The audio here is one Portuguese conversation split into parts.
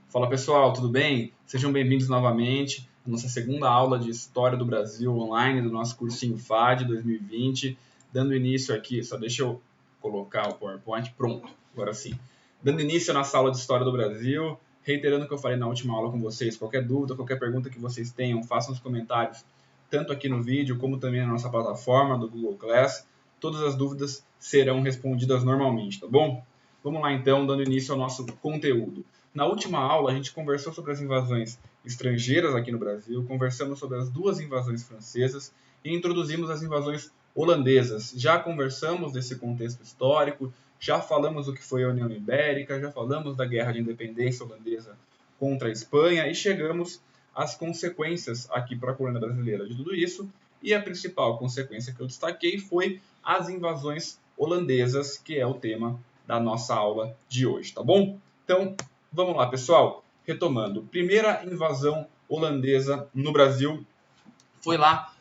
Fala pessoal, tudo bem? Sejam bem-vindos novamente à nossa segunda aula de História do Brasil online do nosso cursinho FAD 2020. Dando início aqui, só deixa eu colocar o PowerPoint, pronto, agora sim. Dando início à nossa aula de História do Brasil, reiterando o que eu falei na última aula com vocês, qualquer dúvida, qualquer pergunta que vocês tenham, façam nos comentários, tanto aqui no vídeo como também na nossa plataforma do Google Class. Todas as dúvidas serão respondidas normalmente, tá bom? Vamos lá então, dando início ao nosso conteúdo. Na última aula, a gente conversou sobre as invasões estrangeiras aqui no Brasil, conversamos sobre as duas invasões francesas e introduzimos as invasões holandesas. Já conversamos desse contexto histórico, já falamos do que foi a União Ibérica, já falamos da Guerra de Independência holandesa contra a Espanha e chegamos às consequências aqui para a colônia brasileira de tudo isso. E a principal consequência que eu destaquei foi as invasões holandesas, que é o tema da nossa aula de hoje, tá bom? Então, vamos lá, pessoal. Retomando, primeira invasão holandesa no Brasil foi lá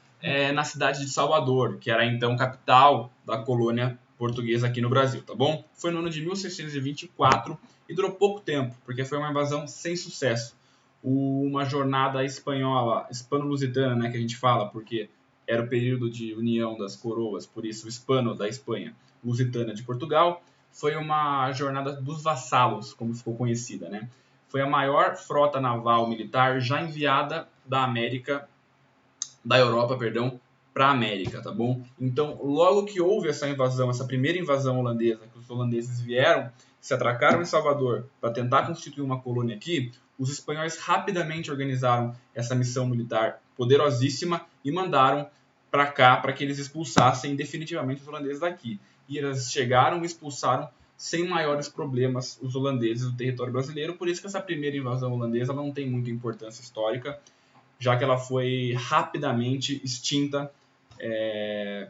na cidade de Salvador, que era então capital da colônia portuguesa aqui no Brasil, tá bom? Foi no ano de 1624 e durou pouco tempo, porque foi uma invasão sem sucesso. Uma jornada espanhola, hispano-lusitana, né, que a gente fala, porque era o período de união das coroas, por isso hispano da Espanha, lusitana de Portugal, foi uma jornada dos vassalos, como ficou conhecida, né? Foi a maior frota naval militar já enviada da Europa, perdão, para a América, tá bom? Então, logo que houve essa invasão, essa primeira invasão holandesa, que os holandeses vieram, se atracaram em Salvador para tentar constituir uma colônia aqui, os espanhóis rapidamente organizaram essa missão militar poderosíssima e mandaram para cá para que eles expulsassem definitivamente os holandeses daqui. E eles chegaram e expulsaram sem maiores problemas os holandeses do território brasileiro, por isso que essa primeira invasão holandesa não tem muita importância histórica, já que ela foi rapidamente extinta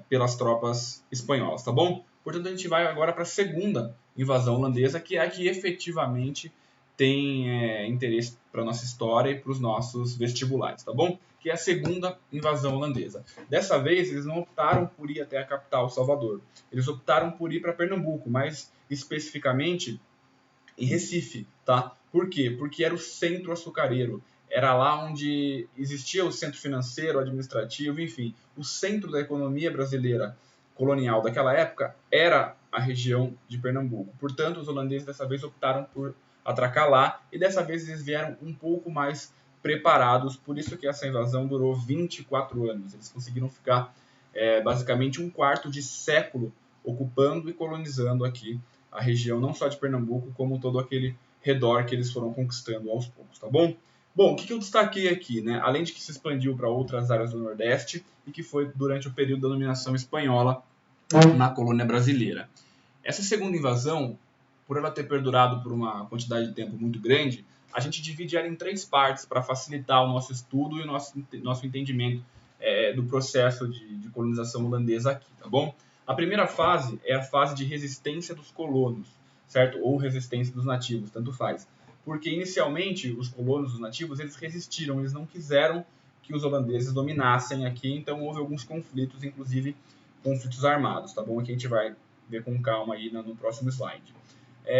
pelas tropas espanholas, tá bom? Portanto, a gente vai agora para a segunda invasão holandesa, que é a que efetivamente tem interesse para a nossa história e para os nossos vestibulares, tá bom? Que é a segunda invasão holandesa. Dessa vez, eles não optaram por ir até a capital, Salvador. Eles optaram por ir para Pernambuco, mais especificamente em Recife, tá? Por quê? Porque era o centro açucareiro. Era lá onde existia o centro financeiro, administrativo, enfim. O centro da economia brasileira colonial daquela época era a região de Pernambuco. Portanto, os holandeses dessa vez optaram por atracar lá e dessa vez eles vieram um pouco mais preparados. Por isso que essa invasão durou 24 anos. Eles conseguiram ficar basicamente um quarto de século ocupando e colonizando aqui a região não só de Pernambuco, como todo aquele redor que eles foram conquistando aos poucos, tá bom? Bom, o que eu destaquei aqui, né? Além de que se expandiu para outras áreas do Nordeste e que foi durante o período da dominação espanhola na colônia brasileira. Essa segunda invasão, por ela ter perdurado por uma quantidade de tempo muito grande, a gente divide ela em três partes para facilitar o nosso estudo e o nosso entendimento do processo de colonização holandesa aqui, tá bom? A primeira fase é a fase de resistência dos colonos, certo? Ou resistência dos nativos, tanto faz. Porque inicialmente os colonos, os nativos, eles resistiram, eles não quiseram que os holandeses dominassem aqui, então houve alguns conflitos, inclusive conflitos armados, tá bom? Aqui a gente vai ver com calma aí no próximo slide.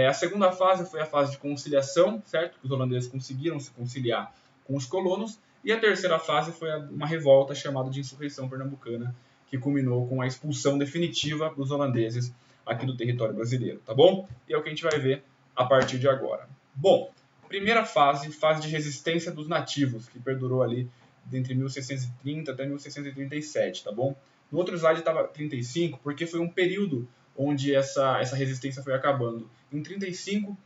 A segunda fase foi a fase de conciliação, certo? Que os holandeses conseguiram se conciliar com os colonos. E a terceira fase foi uma revolta chamada de insurreição pernambucana, que culminou com a expulsão definitiva dos holandeses aqui do território brasileiro, tá bom? E é o que a gente vai ver a partir de agora. Bom, primeira fase, fase de resistência dos nativos, que perdurou ali entre 1630 até 1637, tá bom? No outro slide estava 35, porque foi um período onde essa resistência foi acabando. Em 35,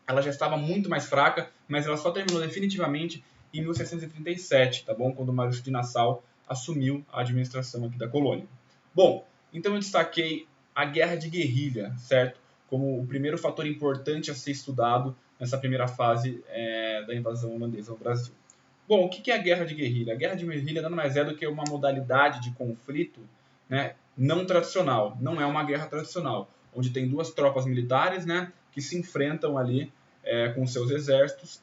ela já estava muito mais fraca, mas ela só terminou definitivamente em 1637, tá bom? Quando o Maurício de Nassau assumiu a administração aqui da colônia. Bom, então eu destaquei a guerra de guerrilha, certo? Como o primeiro fator importante a ser estudado nessa primeira fase da invasão holandesa ao Brasil. Bom, o que é a guerra de guerrilha? A guerra de guerrilha nada mais é do que uma modalidade de conflito, né, não tradicional. Não é uma guerra tradicional, onde tem duas tropas militares, né, que se enfrentam ali com seus exércitos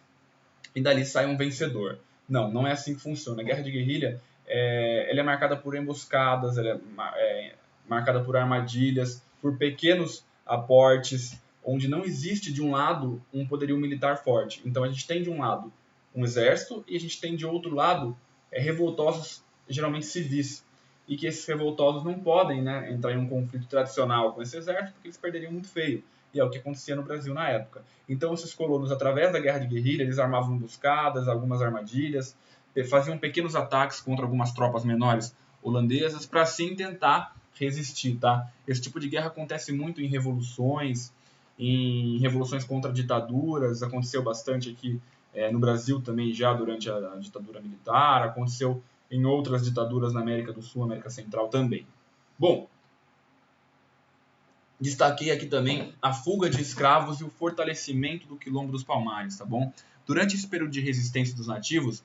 e dali sai um vencedor. Não, não é assim que funciona. A guerra de guerrilha ela é marcada por emboscadas, ela é marcada por armadilhas, por pequenos aportes onde não existe de um lado um poderio militar forte. Então a gente tem de um lado um exército e a gente tem de outro lado revoltosos, geralmente civis, e que esses revoltosos não podem, né, entrar em um conflito tradicional com esse exército porque eles perderiam muito feio. E é o que acontecia no Brasil na época. Então esses colonos, através da guerra de guerrilha, eles armavam emboscadas, algumas armadilhas, faziam pequenos ataques contra algumas tropas menores holandesas para assim tentar resistir, tá? Esse tipo de guerra acontece muito em revoluções contra ditaduras, aconteceu bastante aqui no Brasil também já durante a ditadura militar, aconteceu em outras ditaduras na América do Sul, América Central também. Bom, destaquei aqui também a fuga de escravos e o fortalecimento do Quilombo dos Palmares, tá bom? Durante esse período de resistência dos nativos,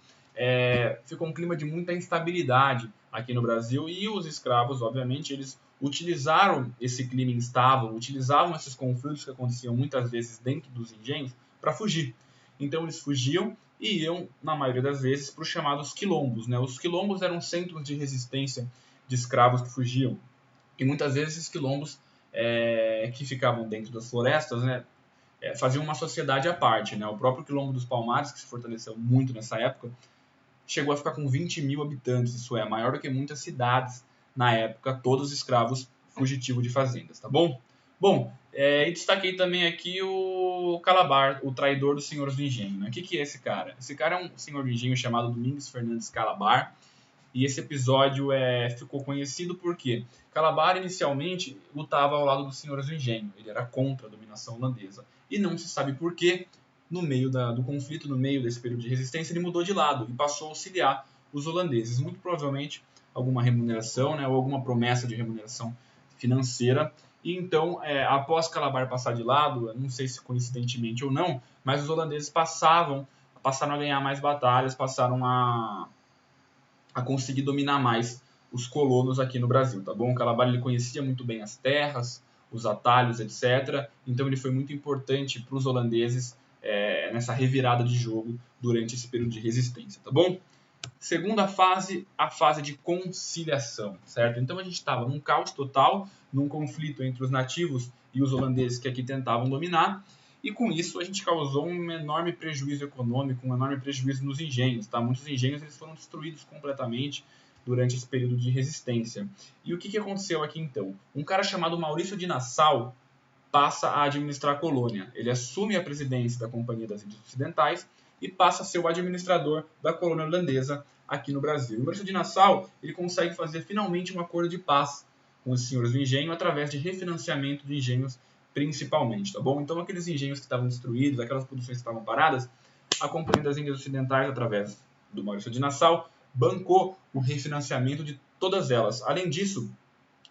ficou um clima de muita instabilidade aqui no Brasil e os escravos, obviamente, eles utilizaram esse clima instável, utilizavam esses conflitos que aconteciam muitas vezes dentro dos engenhos para fugir. Então eles fugiam e iam, na maioria das vezes, para os chamados quilombos, né? Os quilombos eram centros de resistência de escravos que fugiam. E muitas vezes esses quilombos que ficavam dentro das florestas, né, faziam uma sociedade à parte, né? O próprio Quilombo dos Palmares, que se fortaleceu muito nessa época, chegou a ficar com 20 mil habitantes, isso é, maior do que muitas cidades na época, todos escravos fugitivos de fazendas, tá bom? Bom, e destaquei também aqui o Calabar, o traidor dos senhores do engenho, né? O que é esse cara? Esse cara é um senhor do engenho chamado Domingos Fernandes Calabar, e esse episódio ficou conhecido porque Calabar inicialmente lutava ao lado dos senhores do engenho, ele era contra a dominação holandesa, e não se sabe por que no meio do conflito, no meio desse período de resistência, ele mudou de lado e passou a auxiliar os holandeses. Muito provavelmente alguma remuneração, né, ou alguma promessa de remuneração financeira. E então, após Calabar passar de lado, não sei se coincidentemente ou não, mas os holandeses passaram a ganhar mais batalhas, passaram a conseguir dominar mais os colonos aqui no Brasil, tá bom? O Calabar ele conhecia muito bem as terras, os atalhos, etc. Então ele foi muito importante para os holandeses nessa revirada de jogo durante esse período de resistência, tá bom? Segunda fase, a fase de conciliação, certo? Então a gente estava num caos total, num conflito entre os nativos e os holandeses que aqui tentavam dominar, e com isso a gente causou um enorme prejuízo econômico, um enorme prejuízo nos engenhos, tá? Muitos engenhos eles foram destruídos completamente durante esse período de resistência. E o que aconteceu aqui então? Um cara chamado Maurício de Nassau passa a administrar a colônia. Ele assume a presidência da Companhia das Índias Ocidentais e passa a ser o administrador da colônia holandesa aqui no Brasil. O Maurício de Nassau ele consegue fazer finalmente um acordo de paz com os senhores do engenho através de refinanciamento de engenhos principalmente, tá bom? Então aqueles engenhos que estavam destruídos, aquelas produções que estavam paradas, a Companhia das Índias Ocidentais, através do Maurício de Nassau, bancou o refinanciamento de todas elas. Além disso,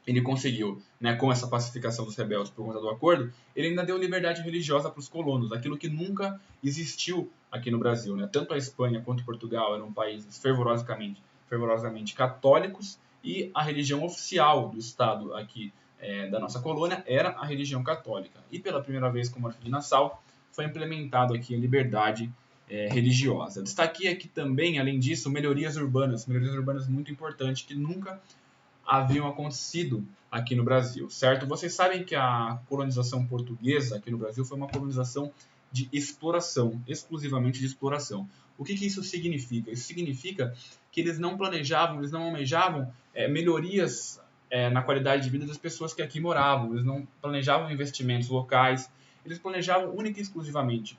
ele conseguiu, né, com essa pacificação dos rebeldes por conta do acordo, ele ainda deu liberdade religiosa para os colonos, aquilo que nunca existiu aqui no Brasil, né? Tanto a Espanha quanto Portugal eram países fervorosamente católicos e a religião oficial do Estado aqui da nossa colônia era a religião católica. E pela primeira vez, com o Maurício de Nassau, foi implementado aqui a liberdade religiosa. Destaquei aqui também, além disso, melhorias urbanas muito importantes que nunca haviam acontecido aqui no Brasil, certo? Vocês sabem que a colonização portuguesa aqui no Brasil foi uma colonização de exploração, exclusivamente de exploração. O que isso significa? Isso significa que eles não planejavam, eles não almejavam melhorias na qualidade de vida das pessoas que aqui moravam, eles não planejavam investimentos locais, eles planejavam única e exclusivamente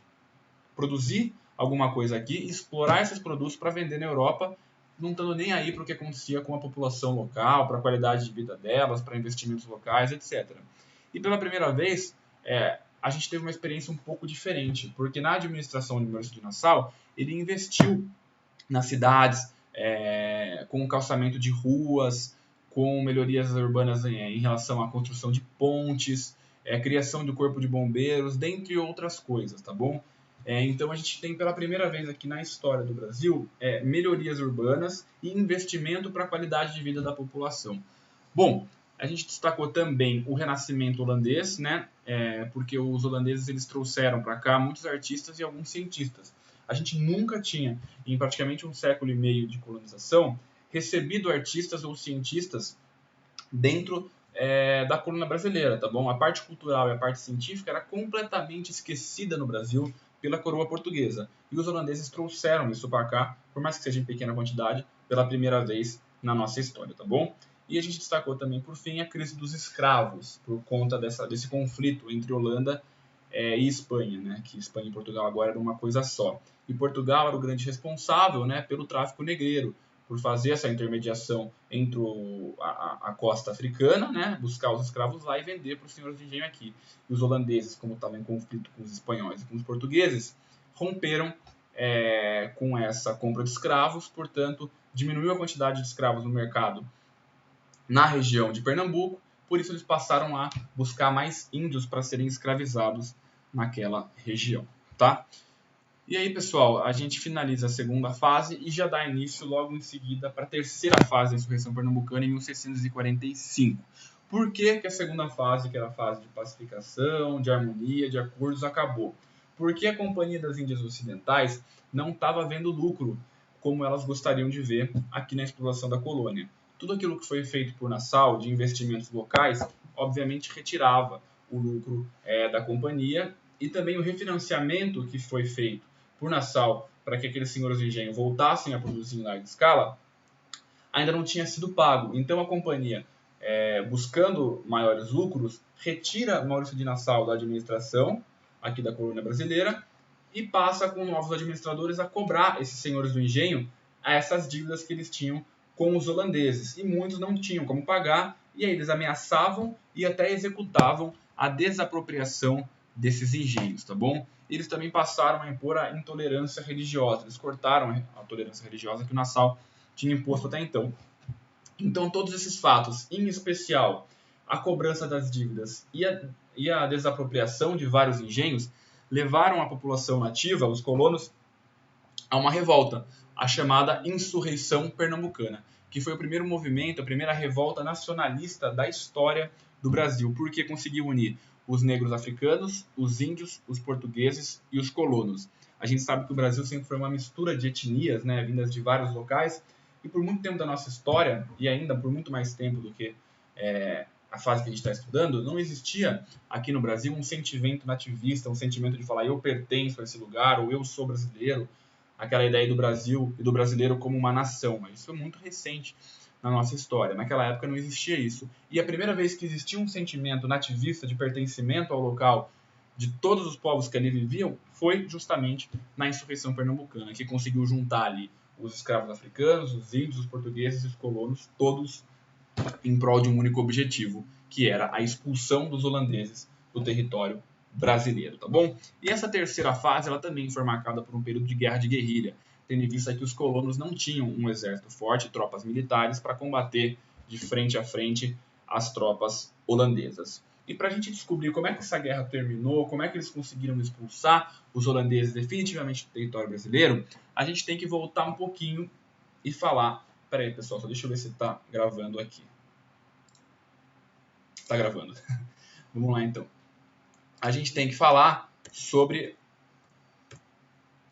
produzir alguma coisa aqui, explorar esses produtos para vender na Europa, não estando nem aí para o que acontecia com a população local, para a qualidade de vida delas, para investimentos locais, etc. E pela primeira vez, a gente teve uma experiência um pouco diferente, porque na administração do Maurício de Nassau, ele investiu nas cidades, com o calçamento de ruas, com melhorias urbanas em relação à construção de pontes, criação do corpo de bombeiros, dentre outras coisas, tá bom? Então a gente tem pela primeira vez aqui na história do Brasil melhorias urbanas e investimento para a qualidade de vida da população. Bom, a gente destacou também o renascimento holandês, né? Porque os holandeses eles trouxeram para cá muitos artistas e alguns cientistas. A gente nunca tinha, em praticamente um século e meio de colonização, recebido artistas ou cientistas dentro da colônia brasileira, tá bom? A parte cultural e a parte científica era completamente esquecida no Brasil pela coroa portuguesa. E os holandeses trouxeram isso para cá, por mais que seja em pequena quantidade, pela primeira vez na nossa história, tá bom? E a gente destacou também, por fim, a crise dos escravos, por conta desse conflito entre Holanda e Espanha, né? Que Espanha e Portugal agora eram uma coisa só. E Portugal era o grande responsável, né, pelo tráfico negreiro, por fazer essa intermediação entre a costa africana, né, buscar os escravos lá e vender para os senhores de engenho aqui. E os holandeses, como estavam em conflito com os espanhóis e com os portugueses, romperam com essa compra de escravos, portanto, diminuiu a quantidade de escravos no mercado na região de Pernambuco, por isso eles passaram a buscar mais índios para serem escravizados naquela região, tá? E aí, pessoal, a gente finaliza a segunda fase e já dá início logo em seguida para a terceira fase da insurreição pernambucana em 1645. Por que a segunda fase, que era a fase de pacificação, de harmonia, de acordos, acabou? Porque a Companhia das Índias Ocidentais não estava vendo lucro como elas gostariam de ver aqui na exploração da colônia. Tudo aquilo que foi feito por Nassau, de investimentos locais, obviamente retirava o lucro da companhia e também o refinanciamento que foi feito por Nassau para que aqueles senhores de engenho voltassem a produzir em larga escala, ainda não tinha sido pago. Então a companhia, buscando maiores lucros, retira Maurício de Nassau da administração aqui da colônia brasileira e passa com novos administradores a cobrar esses senhores do engenho a essas dívidas que eles tinham com os holandeses. E muitos não tinham como pagar, e aí eles ameaçavam e até executavam a desapropriação desses engenhos, tá bom? Eles também passaram a impor a intolerância religiosa. Eles cortaram a tolerância religiosa que o Nassau tinha imposto até então. Então, todos esses fatos, em especial a cobrança das dívidas e a desapropriação de vários engenhos, levaram a população nativa, os colonos, a uma revolta, a chamada Insurreição Pernambucana, que foi o primeiro movimento, a primeira revolta nacionalista da história do Brasil, porque conseguiu unir os negros africanos, os índios, os portugueses e os colonos. A gente sabe que o Brasil sempre foi uma mistura de etnias, né, vindas de vários locais, e por muito tempo da nossa história, e ainda por muito mais tempo do que a fase que a gente está estudando, não existia aqui no Brasil um sentimento nativista, um sentimento de falar eu pertenço a esse lugar, ou eu sou brasileiro, aquela ideia do Brasil e do brasileiro como uma nação. Mas isso é muito recente na nossa história. Naquela época não existia isso. E a primeira vez que existia um sentimento nativista de pertencimento ao local de todos os povos que ali viviam foi justamente na insurreição pernambucana, que conseguiu juntar ali os escravos africanos, os índios, os portugueses e os colonos, todos em prol de um único objetivo, que era a expulsão dos holandeses do território brasileiro, tá bom? E essa terceira fase, ela também foi marcada por um período de guerra de guerrilha, tendo em vista que os colonos não tinham um exército forte, tropas militares, para combater de frente a frente as tropas holandesas. E para a gente descobrir como é que essa guerra terminou, como é que eles conseguiram expulsar os holandeses definitivamente do território brasileiro, a gente tem que voltar um pouquinho e falar... Peraí, pessoal, só deixa eu ver se está gravando aqui. Está gravando. Vamos lá, então. A gente tem que falar sobre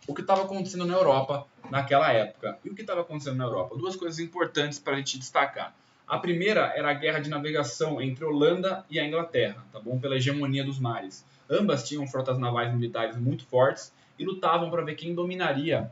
o que estava acontecendo na Europa naquela época. E o que estava acontecendo na Europa? Duas coisas importantes para a gente destacar. A primeira era a guerra de navegação entre Holanda e a Inglaterra, tá bom? Pela hegemonia dos mares. Ambas tinham frotas navais militares muito fortes e lutavam para ver quem dominaria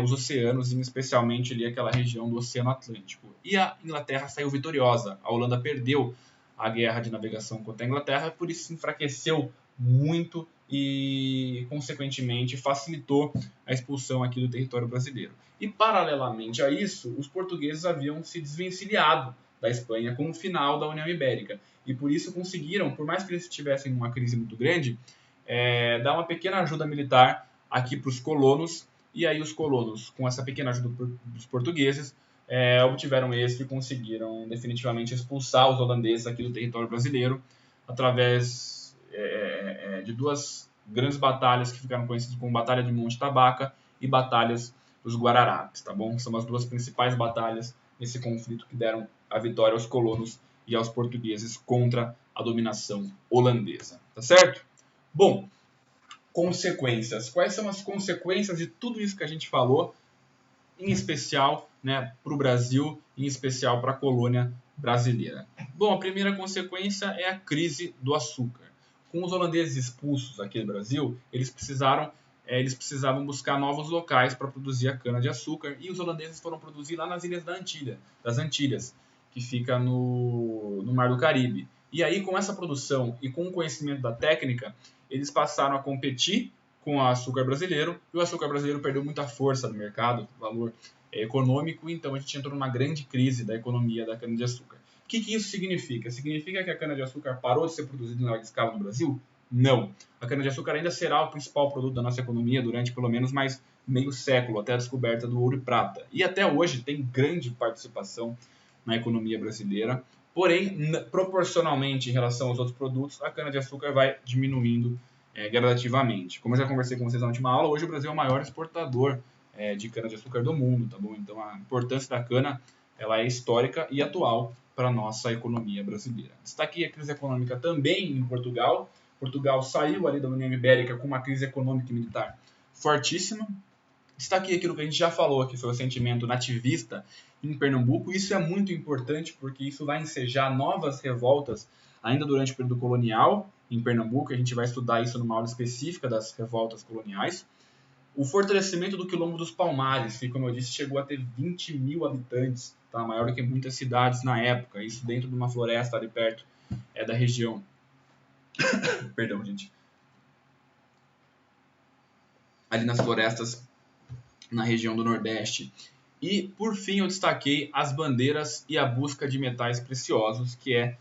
os oceanos, e especialmente ali aquela região do Oceano Atlântico. E a Inglaterra saiu vitoriosa. A Holanda perdeu a guerra de navegação contra a Inglaterra, por isso se enfraqueceu muito e, consequentemente, facilitou a expulsão aqui do território brasileiro. E, paralelamente a isso, os portugueses haviam se desvencilhado da Espanha com o final da União Ibérica. E por isso conseguiram, por mais que eles tivessem uma crise muito grande, dar uma pequena ajuda militar aqui para os colonos. E aí os colonos, com essa pequena ajuda dos portugueses, obtiveram êxito e conseguiram definitivamente expulsar os holandeses aqui do território brasileiro através de duas grandes batalhas que ficaram conhecidas como Batalha de Monte Tabaca e Batalhas dos Guararapes, tá bom? São as duas principais batalhas nesse conflito que deram a vitória aos colonos e aos portugueses contra a dominação holandesa, tá certo? Bom, consequências. Quais são as consequências de tudo isso que a gente falou em especial, né, para o Brasil, em especial para a colônia brasileira. Bom, a primeira consequência é a crise do açúcar. Com os holandeses expulsos aqui do Brasil, eles precisavam buscar novos locais para produzir a cana-de-açúcar, e os holandeses foram produzir lá nas ilhas das Antilhas, que fica no Mar do Caribe. E aí, com essa produção e com o conhecimento da técnica, eles passaram a competir com o açúcar brasileiro, e o açúcar brasileiro perdeu muita força no mercado, valor econômico, então a gente entrou numa grande crise da economia da cana-de-açúcar. O que isso significa? Significa que a cana-de-açúcar parou de ser produzida em larga escala no Brasil? Não. A cana-de-açúcar ainda será o principal produto da nossa economia durante pelo menos mais meio século, até a descoberta do ouro e prata. E até hoje tem grande participação na economia brasileira, porém, proporcionalmente em relação aos outros produtos, a cana-de-açúcar vai diminuindo gradativamente. Como eu já conversei com vocês na última aula, hoje o Brasil é o maior exportador de cana-de-açúcar do mundo, tá bom? Então a importância da cana ela é histórica e atual para a nossa economia brasileira. Destaquei a crise econômica também em Portugal. Portugal saiu ali da União Ibérica com uma crise econômica e militar fortíssima. Destaquei aquilo que a gente já falou aqui sobre o sentimento nativista em Pernambuco. Isso é muito importante porque isso vai ensejar novas revoltas ainda durante o período colonial em Pernambuco. A gente vai estudar isso numa aula específica das revoltas coloniais. O fortalecimento do Quilombo dos Palmares, que, como eu disse, chegou a ter 20 mil habitantes, tá? Maior do que muitas cidades na época. Isso dentro de uma floresta ali perto da região. Perdão, gente. Ali nas florestas na região do Nordeste. E, por fim, eu destaquei as bandeiras e a busca de metais preciosos, que é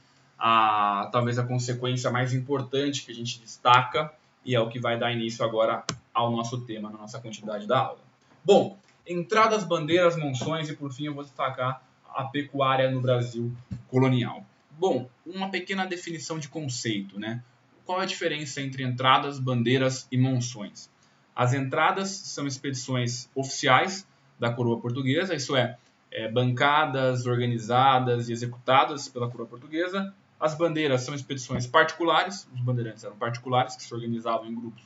talvez a consequência mais importante que a gente destaca e é o que vai dar início agora ao nosso tema, na nossa continuidade da aula. Bom, entradas, bandeiras, monções e, por fim, eu vou destacar a pecuária no Brasil colonial. Bom, uma pequena definição de conceito, né? Qual é a diferença entre entradas, bandeiras e monções? As entradas são expedições oficiais da coroa portuguesa, isso é, bancadas, organizadas e executadas pela coroa portuguesa. As bandeiras são expedições particulares, os bandeirantes eram particulares que se organizavam em grupos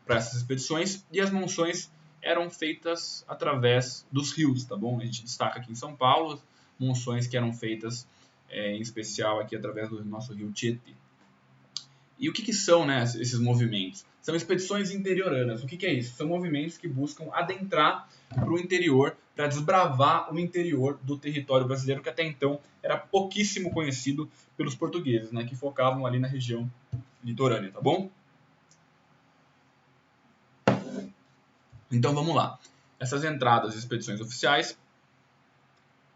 para essas expedições, e as monções eram feitas através dos rios, tá bom? A gente destaca aqui em São Paulo monções que eram feitas em especial aqui através do nosso rio Tietê. E o que são, né, esses movimentos? São expedições interioranas. O que é isso? São movimentos que buscam adentrar para o interior, para desbravar o interior do território brasileiro, que até então era pouquíssimo conhecido pelos portugueses, né, que focavam ali na região litorânea, tá bom? Então vamos lá. Essas entradas, expedições oficiais,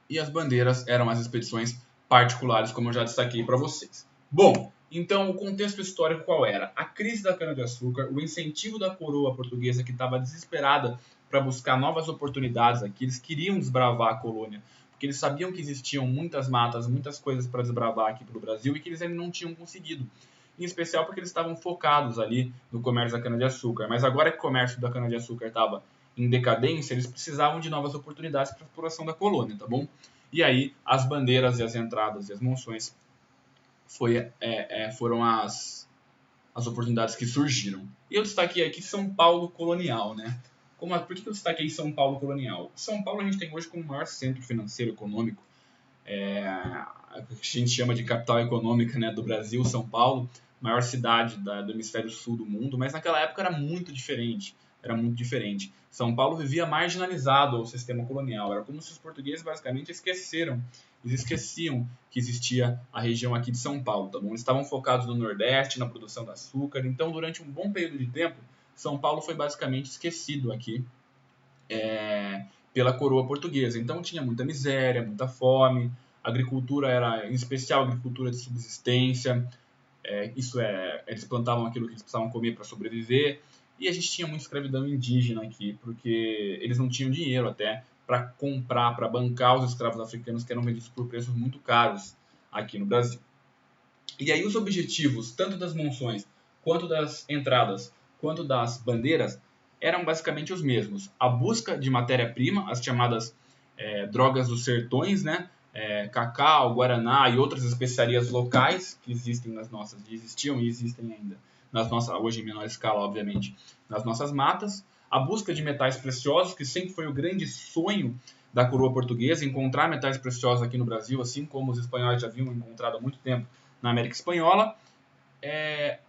e as bandeiras eram as expedições particulares, como eu já destaquei para vocês. Bom, então o contexto histórico qual era? A crise da cana-de-açúcar, o incentivo da coroa portuguesa que estava desesperada para buscar novas oportunidades aqui, eles queriam desbravar a colônia, porque eles sabiam que existiam muitas matas, muitas coisas para desbravar aqui para o Brasil e que eles ainda não tinham conseguido. Em especial porque eles estavam focados ali no comércio da cana-de-açúcar. Mas agora que o comércio da cana-de-açúcar estava em decadência, eles precisavam de novas oportunidades para a exploração da colônia, tá bom? E aí as bandeiras e as entradas e as monções foram as oportunidades que surgiram. E eu destaquei aqui São Paulo colonial, né? Por que eu destaquei São Paulo colonial? São Paulo a gente tem hoje como o maior centro financeiro econômico, a gente chama de capital econômica, né, do Brasil, São Paulo, maior cidade do hemisfério sul do mundo, mas naquela época era muito diferente. São Paulo vivia marginalizado ao sistema colonial. Era como se os portugueses basicamente esqueciam que existia a região aqui de São Paulo, tá bom? Eles estavam focados no Nordeste, na produção de açúcar. Então, durante um bom período de tempo, São Paulo foi basicamente esquecido aqui pela coroa portuguesa. Então, tinha muita miséria, muita fome. A agricultura era, em especial, agricultura de subsistência. Eles plantavam aquilo que eles precisavam comer para sobreviver. E a gente tinha muita escravidão indígena aqui, porque eles não tinham dinheiro até para comprar, para bancar os escravos africanos que eram vendidos por preços muito caros aqui no Brasil. E aí os objetivos, tanto das monções, quanto das entradas, quanto das bandeiras, eram basicamente os mesmos. A busca de matéria-prima, as chamadas drogas dos sertões, né? Cacau, guaraná e outras especiarias locais que existiam e existem ainda hoje em menor escala, obviamente, nas nossas matas. a busca de metais preciosos, que sempre foi o grande sonho da coroa portuguesa, encontrar metais preciosos aqui no Brasil, assim como os espanhóis já haviam encontrado há muito tempo na América Espanhola.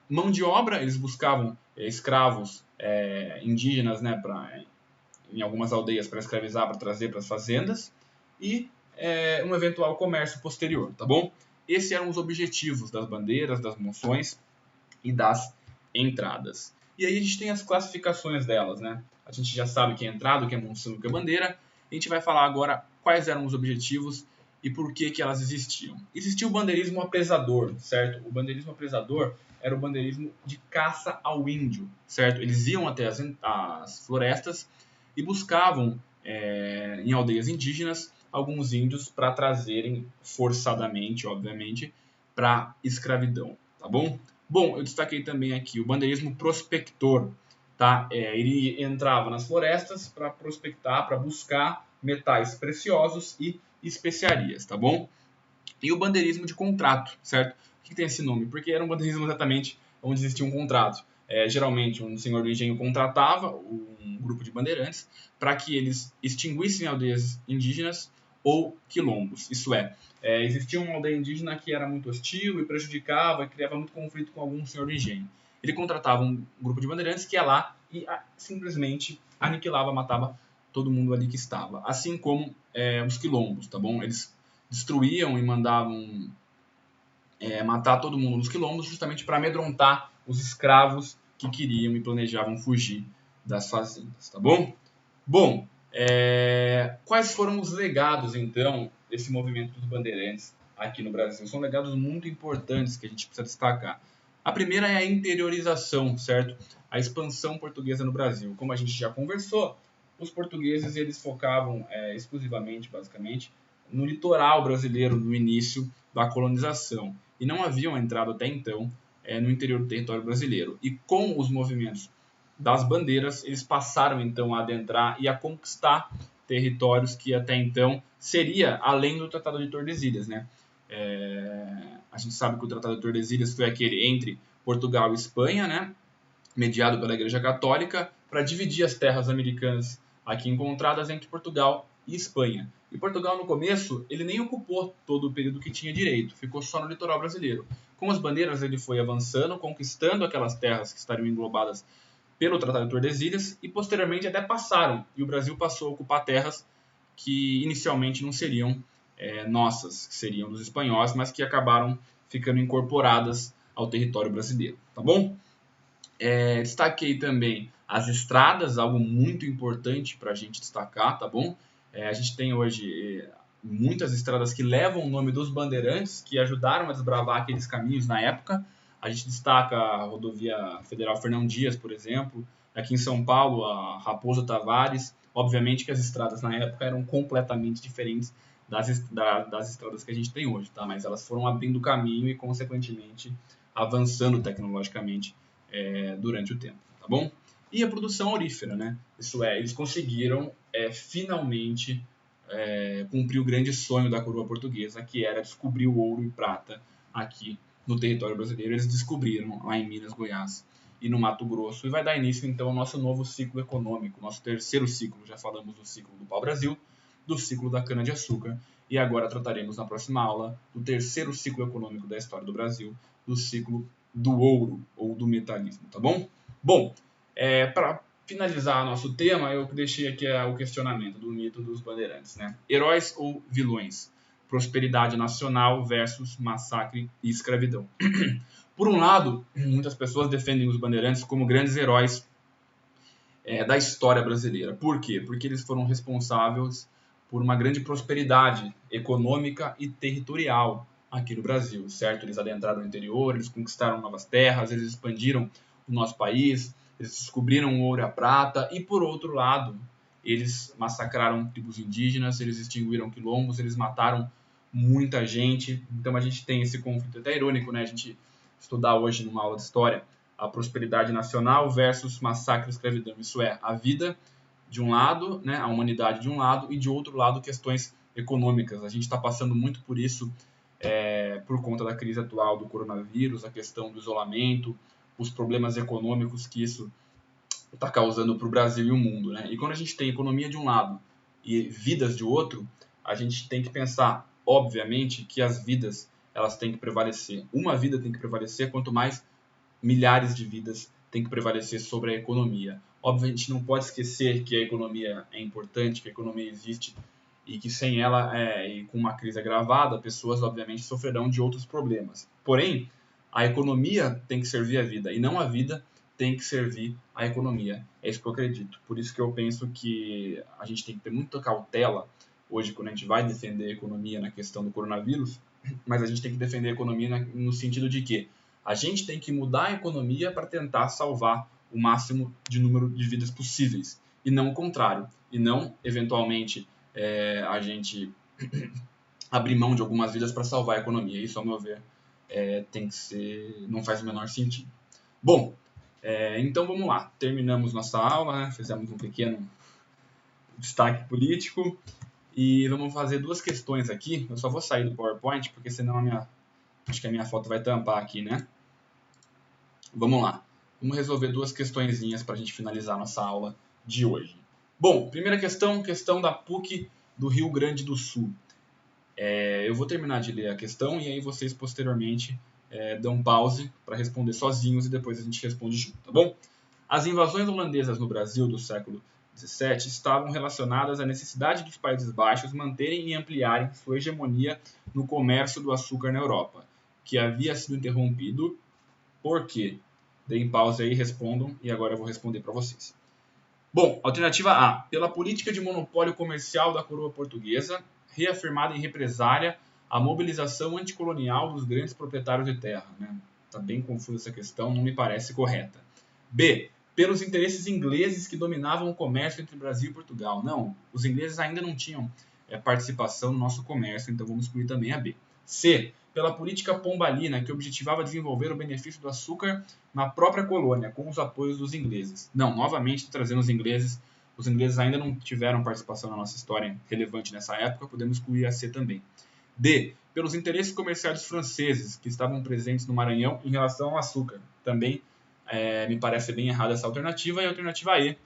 Mão de obra, eles buscavam escravos indígenas, né, em algumas aldeias para escravizar, para trazer para as fazendas, e um eventual comércio posterior, tá bom? Esses eram os objetivos das bandeiras, das monções e das entradas. E aí a gente tem as classificações delas, né? A gente já sabe o que é entrada, o que é monção e o que é bandeira. A gente vai falar agora quais eram os objetivos e por que elas existiam. Existia o bandeirismo apresador, certo? O bandeirismo apresador era o bandeirismo de caça ao índio, certo? Eles iam até as florestas e buscavam, em aldeias indígenas, alguns índios para trazerem forçadamente, obviamente, para escravidão, tá bom? Bom, eu destaquei também aqui o bandeirismo prospector, tá? Ele entrava nas florestas para prospectar, para buscar metais preciosos e especiarias, tá bom? E o bandeirismo de contrato, certo? Por que tem esse nome? Porque era um bandeirismo exatamente onde existia um contrato. Geralmente, um senhor do engenho contratava um grupo de bandeirantes para que eles extinguissem aldeias indígenas ou quilombos. Isso existia uma aldeia indígena que era muito hostil e prejudicava e criava muito conflito com algum senhor do engenho. Ele contratava um grupo de bandeirantes que ia lá e simplesmente aniquilava, matava todo mundo ali que estava. Assim como os quilombos, tá bom? Eles destruíam e mandavam matar todo mundo nos quilombos justamente para amedrontar os escravos que queriam e planejavam fugir das fazendas, tá bom? Bom, quais foram os legados, então, desse movimento dos bandeirantes aqui no Brasil? São legados muito importantes que a gente precisa destacar. A primeira é a interiorização, certo? A expansão portuguesa no Brasil. Como a gente já conversou, os portugueses eles focavam exclusivamente, basicamente, no litoral brasileiro no início da colonização e não haviam entrado até então no interior do território brasileiro. E com os movimentos das bandeiras, eles passaram então a adentrar e a conquistar territórios que até então seria além do Tratado de Tordesilhas, né? A gente sabe que o Tratado de Tordesilhas foi aquele entre Portugal e Espanha, né? Mediado pela Igreja Católica, para dividir as terras americanas aqui encontradas entre Portugal e Espanha. E Portugal, no começo, ele nem ocupou todo o período que tinha direito, ficou só no litoral brasileiro. Com as bandeiras, ele foi avançando, conquistando aquelas terras que estariam englobadas pelo Tratado de Tordesilhas e, posteriormente, até passaram. E o Brasil passou a ocupar terras que inicialmente não seriam nossas, que seriam dos espanhóis, mas que acabaram ficando incorporadas ao território brasileiro, tá bom? Destaquei também as estradas, algo muito importante para a gente destacar, tá bom? A gente tem hoje muitas estradas que levam o nome dos bandeirantes, que ajudaram a desbravar aqueles caminhos na época. A gente destaca a rodovia federal Fernão Dias, por exemplo. Aqui em São Paulo, a Raposo Tavares. Obviamente que as estradas na época eram completamente diferentes das estradas que a gente tem hoje, tá? Mas elas foram abrindo caminho e, consequentemente, avançando tecnologicamente durante o tempo, tá bom? E a produção aurífera, né? Isso eles conseguiram finalmente cumprir o grande sonho da coroa portuguesa, que era descobrir o ouro e prata aqui no território brasileiro. Eles descobriram lá em Minas, Goiás e no Mato Grosso, e vai dar início então ao nosso novo ciclo econômico, nosso terceiro ciclo. Já falamos do ciclo do pau-brasil, do ciclo da cana-de-açúcar, e agora trataremos na próxima aula do terceiro ciclo econômico da história do Brasil, do ciclo do ouro ou do metalismo, tá bom? Bom, para finalizar nosso tema, eu deixei aqui o questionamento do mito dos bandeirantes, né? Heróis ou vilões? Prosperidade nacional versus massacre e escravidão. Por um lado, muitas pessoas defendem os bandeirantes como grandes heróis da história brasileira. Por quê? Porque eles foram responsáveis por uma grande prosperidade econômica e territorial aqui no Brasil, certo? Eles adentraram no interior, eles conquistaram novas terras, eles expandiram o nosso país, eles descobriram o ouro e a prata, e por outro lado, eles massacraram tribos indígenas, eles extinguiram quilombos, eles mataram muita gente. Então a gente tem esse conflito até irônico, né? A gente estudar hoje numa aula de história a prosperidade nacional versus massacre e escravidão. Isso a vida de um lado, né, a humanidade de um lado, e de outro lado questões econômicas. A gente está passando muito por isso por conta da crise atual do coronavírus, a questão do isolamento, os problemas econômicos que isso está causando para o Brasil e o mundo, né? E quando a gente tem economia de um lado e vidas de outro, a gente tem que pensar, obviamente, que as vidas elas têm que prevalecer. Uma vida tem que prevalecer, quanto mais milhares de vidas têm que prevalecer sobre a economia. Óbvio, a gente não pode esquecer que a economia é importante, que a economia existe e que sem ela, e com uma crise agravada, pessoas obviamente sofrerão de outros problemas. Porém, a economia tem que servir a vida e não a vida tem que servir a economia. É isso que eu acredito. Por isso que eu penso que a gente tem que ter muita cautela hoje quando a gente vai defender a economia na questão do coronavírus, mas a gente tem que defender a economia no sentido de que a gente tem que mudar a economia para tentar salvar o máximo de número de vidas possíveis, e não o contrário, e não, eventualmente, a gente abrir mão de algumas vidas para salvar a economia. Isso, ao meu ver, tem que ser, não faz o menor sentido. Bom, então vamos lá, terminamos nossa aula, né? Fizemos um pequeno destaque político, e vamos fazer duas questões aqui. Eu só vou sair do PowerPoint, porque senão acho que a minha foto vai tampar aqui, né? Vamos lá. Vamos resolver duas questõezinhas para a gente finalizar nossa aula de hoje. Bom, primeira questão da PUC do Rio Grande do Sul. Eu vou terminar de ler a questão e aí vocês posteriormente dão pause para responder sozinhos e depois a gente responde junto, tá bom? As invasões holandesas no Brasil do século XVII estavam relacionadas à necessidade dos Países Baixos manterem e ampliarem sua hegemonia no comércio do açúcar na Europa, que havia sido interrompido. Por quê? Deem pausa aí, respondam, e agora eu vou responder para vocês. Bom, alternativa A. Pela política de monopólio comercial da coroa portuguesa, reafirmada em represália à mobilização anticolonial dos grandes proprietários de terra. Tá bem confusa essa questão, não me parece correta. B. Pelos interesses ingleses que dominavam o comércio entre Brasil e Portugal. Não, os ingleses ainda não tinham participação no nosso comércio, então vamos excluir também a B. C. Pela política pombalina, que objetivava desenvolver o benefício do açúcar na própria colônia, com os apoios dos ingleses. Não, novamente trazendo os ingleses ainda não tiveram participação na nossa história relevante nessa época, podemos excluir a C também. D. Pelos interesses comerciais franceses, que estavam presentes no Maranhão em relação ao açúcar. Também me parece bem errada essa alternativa. E a alternativa E.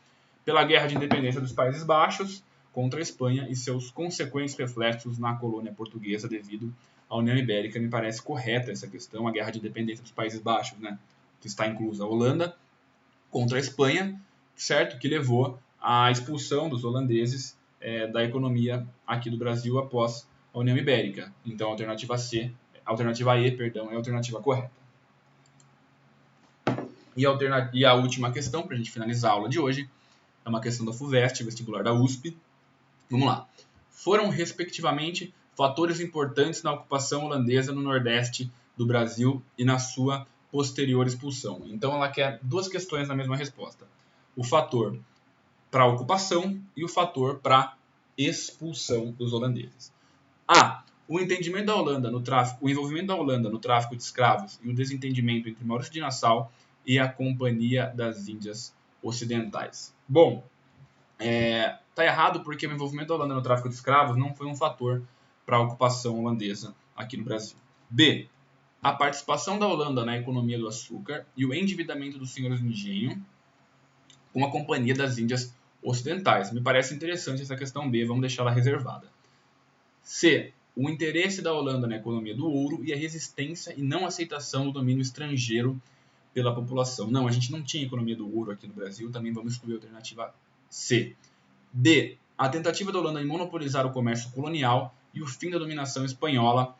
Pela guerra de independência dos Países Baixos contra a Espanha e seus consequentes reflexos na colônia portuguesa devido à União Ibérica. Me parece correta essa questão, a guerra de independência dos Países Baixos, né? Que está inclusa a Holanda contra a Espanha, certo? Que levou à expulsão dos holandeses da economia aqui do Brasil após a União Ibérica. Então, a alternativa E, perdão, é a alternativa correta. E a última questão, para a gente finalizar a aula de hoje, é uma questão da FUVEST, vestibular da USP. Vamos lá. Foram, respectivamente, fatores importantes na ocupação holandesa no Nordeste do Brasil e na sua posterior expulsão. Então, ela quer duas questões na mesma resposta. O fator para a ocupação e o fator para expulsão dos holandeses. A. O entendimento da Holanda no tráfico, o envolvimento da Holanda no tráfico de escravos e o desentendimento entre Maurício de Nassau e a Companhia das Índias Ocidentais. Bom, tá errado porque o envolvimento da Holanda no tráfico de escravos não foi um fator para a ocupação holandesa aqui no Brasil. B. A participação da Holanda na economia do açúcar e o endividamento dos senhores do engenho com a Companhia das Índias Ocidentais. Me parece interessante essa questão B, vamos deixá-la reservada. C. O interesse da Holanda na economia do ouro e a resistência e não aceitação do domínio estrangeiro pela população. Não, a gente não tinha economia do ouro aqui no Brasil, também vamos excluir a alternativa C. D. A tentativa da Holanda em monopolizar o comércio colonial e o fim da dominação espanhola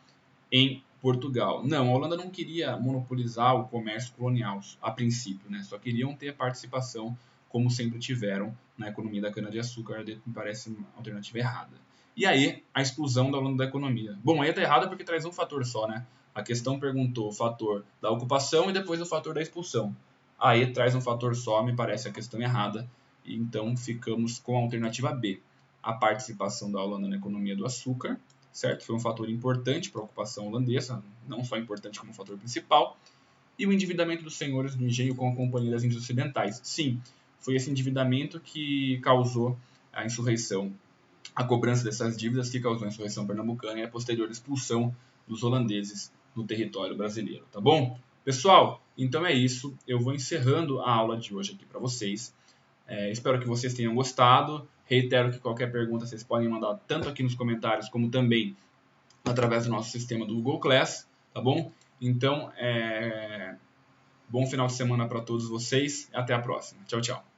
em Portugal. Não, a Holanda não queria monopolizar o comércio colonial a princípio, né? Só queriam ter participação, como sempre tiveram, na economia da cana-de-açúcar. Me parece uma alternativa errada. E aí, a exclusão da Holanda da economia. Bom, aí tá errado porque traz um fator só, né? A questão perguntou o fator da ocupação e depois o fator da expulsão. Aí traz um fator só, me parece a questão errada. E então ficamos com a alternativa B. A participação da Holanda na economia do açúcar, certo? Foi um fator importante para a ocupação holandesa, não só importante como fator principal. E o endividamento dos senhores do engenho com a Companhia das Índias Ocidentais. Sim, foi esse endividamento que causou a insurreição, a cobrança dessas dívidas que causou a insurreição pernambucana e a posterior expulsão dos holandeses do território brasileiro, tá bom? Pessoal, então é isso. Eu vou encerrando a aula de hoje aqui para vocês. Espero que vocês tenham gostado. Reitero que qualquer pergunta vocês podem mandar tanto aqui nos comentários como também através do nosso sistema do Google Class, tá bom? Então, bom final de semana para todos vocês. Até a próxima. Tchau, tchau.